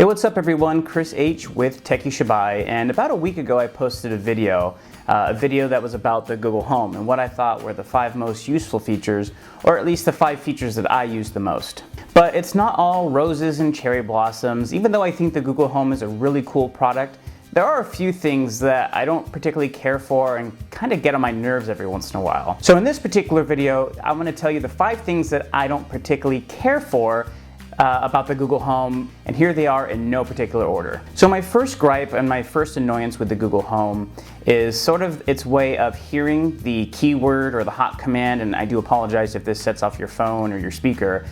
what's up everyone, Chris H with Tech You Should Buy, and about a week ago I posted a video that was about the Google Home and what I thought were the 5 most useful features, or at least the 5 features that I use the most. But it's not all roses and cherry blossoms. Even though I think the Google Home is a really cool product, there are a few things that I don't particularly care for and kind of get on my nerves every once in a while. So in this particular video, I'm going to tell you the 5 things that I don't particularly care for about the Google Home, and here they are in no particular order. So my first gripe and my first annoyance with the Google Home is sort of its way of hearing the keyword or the hot command, and I do apologize if this sets off your phone or your speaker.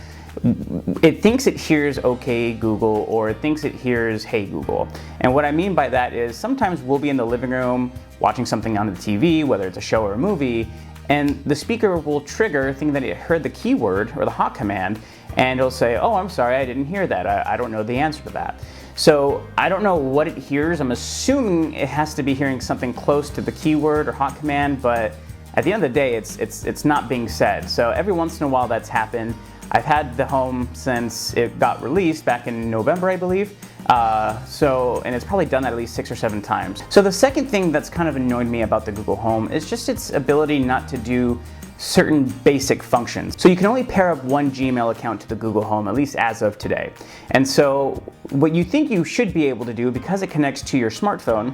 It thinks it hears "Okay Google" or it thinks it hears "Hey Google." And what I mean by that is sometimes we'll be in the living room watching something on the TV, whether it's a show or a movie, and the speaker will trigger thinking that it heard the keyword or the hot command, and it'll say, "Oh, I'm sorry, I didn't hear that. I don't know the answer to that." So I don't know what it hears. I'm assuming it has to be hearing something close to the keyword or hot command, but at the end of the day, it's not being said. So every once in a while that's happened. I've had the Home since it got released back in November, I believe. And it's probably done that at least 6 or 7 times. So the second thing that's kind of annoyed me about the Google Home is just its ability not to do certain basic functions. So you can only pair up one Gmail account to the Google Home, at least as of today. And so what you think you should be able to do, because it connects to your smartphone,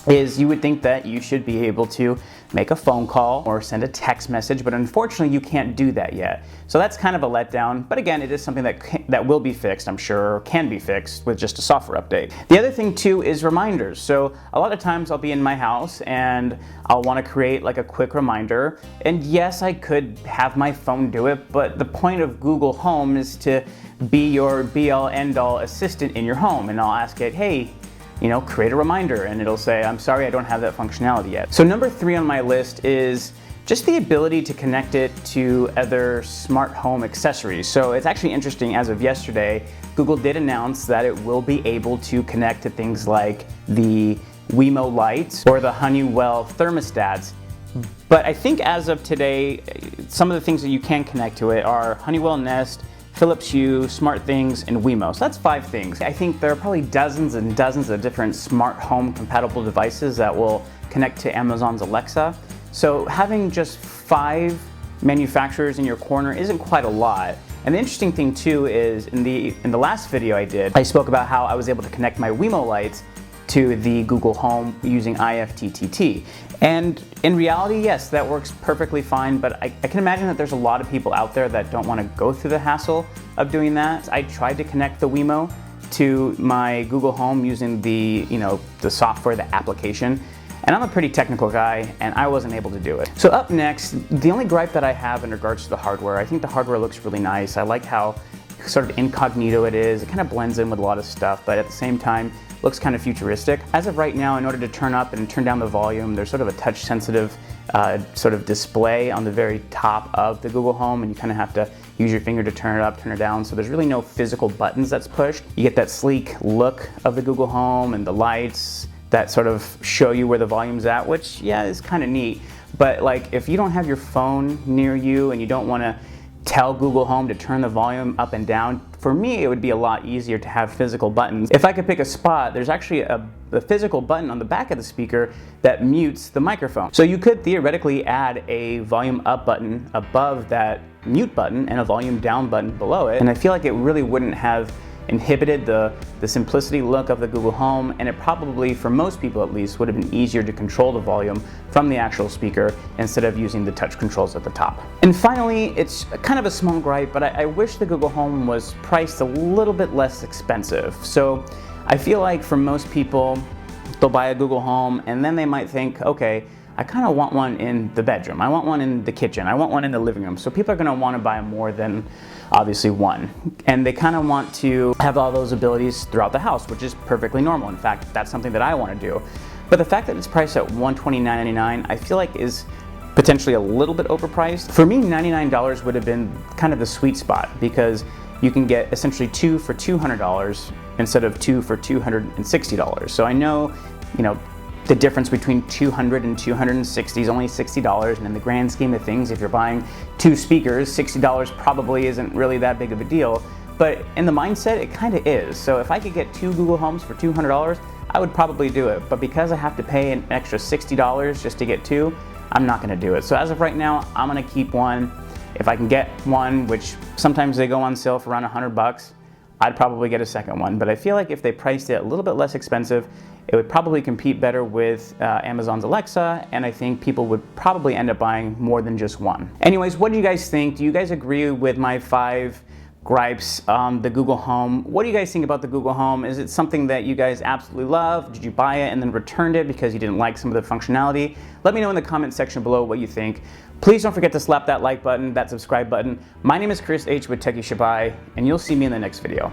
is you would think that you should be able to make a phone call or send a text message, but unfortunately you can't do that yet. So that's kind of a letdown, but again, it is something that will be fixed, I'm sure, or can be fixed with just a software update. The other thing too is reminders. So a lot of times I'll be in my house and I'll want to create like a quick reminder, and yes, I could have my phone do it, but the point of Google Home is to be your be-all end-all assistant in your home, and I'll ask it, "Hey, create a reminder," and it'll say, "I'm sorry, I don't have that functionality yet." So number 3 on my list is just the ability to connect it to other smart home accessories. So it's actually interesting, as of yesterday, Google did announce that it will be able to connect to things like the Wemo lights or the Honeywell thermostats. But I think as of today, some of the things that you can connect to it are Honeywell Nest, Philips Hue, SmartThings, and Wemo. So that's 5 things. I think there are probably dozens and dozens of different smart home compatible devices that will connect to Amazon's Alexa. So having just 5 manufacturers in your corner isn't quite a lot. And the interesting thing too is in the last video I did, I spoke about how I was able to connect my Wemo lights to the Google Home using IFTTT. And in reality, yes, that works perfectly fine, but I can imagine that there's a lot of people out there that don't want to go through the hassle of doing that. I tried to connect the Wemo to my Google Home using the software, the application, and I'm a pretty technical guy, and I wasn't able to do it. So up next, the only gripe that I have in regards to the hardware, I think the hardware looks really nice. I like how sort of incognito it is. It kind of blends in with a lot of stuff, but at the same time, looks kind of futuristic. As of right now, in order to turn up and turn down the volume, there's sort of a touch-sensitive sort of display on the very top of the Google Home, and you kind of have to use your finger to turn it up, turn it down. So there's really no physical buttons that's pushed. You get that sleek look of the Google Home and the lights that sort of show you where the volume's at, which, yeah, is kind of neat. But like, if you don't have your phone near you and you don't want to tell Google Home to turn the volume up and down, for me it would be a lot easier to have physical buttons. If I could pick a spot, there's actually a physical button on the back of the speaker that mutes the microphone. So you could theoretically add a volume up button above that mute button and a volume down button below it, and I feel like it really wouldn't have inhibited the simplicity look of the Google Home, and it probably, for most people at least, would have been easier to control the volume from the actual speaker instead of using the touch controls at the top. And finally, it's kind of a small gripe, but I wish the Google Home was priced a little bit less expensive. So I feel like for most people, they'll buy a Google Home and then they might think, okay, I kind of want one in the bedroom, I want one in the kitchen, I want one in the living room. So people are going to want to buy more than obviously one. And they kind of want to have all those abilities throughout the house, which is perfectly normal. In fact, that's something that I want to do. But the fact that it's priced at $129.99, I feel like is potentially a little bit overpriced. For me, $99 would have been kind of the sweet spot, because you can get essentially 2 for $200 instead of 2 for $260. So I know, the difference between $200 and $260 is only $60, and in the grand scheme of things, if you're buying 2 speakers, $60 probably isn't really that big of a deal. but in the mindset, it kind of is. So if I could get 2 Google Homes for $200, I would probably do it. But because I have to pay an extra $60 just to get 2, I'm not gonna do it. So as of right now, I'm gonna keep one. If I can get one, which sometimes they go on sale for around $100, I'd probably get a second one. But I feel like if they priced it a little bit less expensive, it would probably compete better with Amazon's Alexa, and I think people would probably end up buying more than just one. Anyways, what do you guys think? Do you guys agree with my 5 gripes on the Google Home? What do you guys think about the Google Home? Is it something that you guys absolutely love? Did you buy it and then returned it because you didn't like some of the functionality? Let me know in the comment section below what you think. Please don't forget to slap that like button, that subscribe button. My name is Chris H with Techie Shabai, and you'll see me in the next video.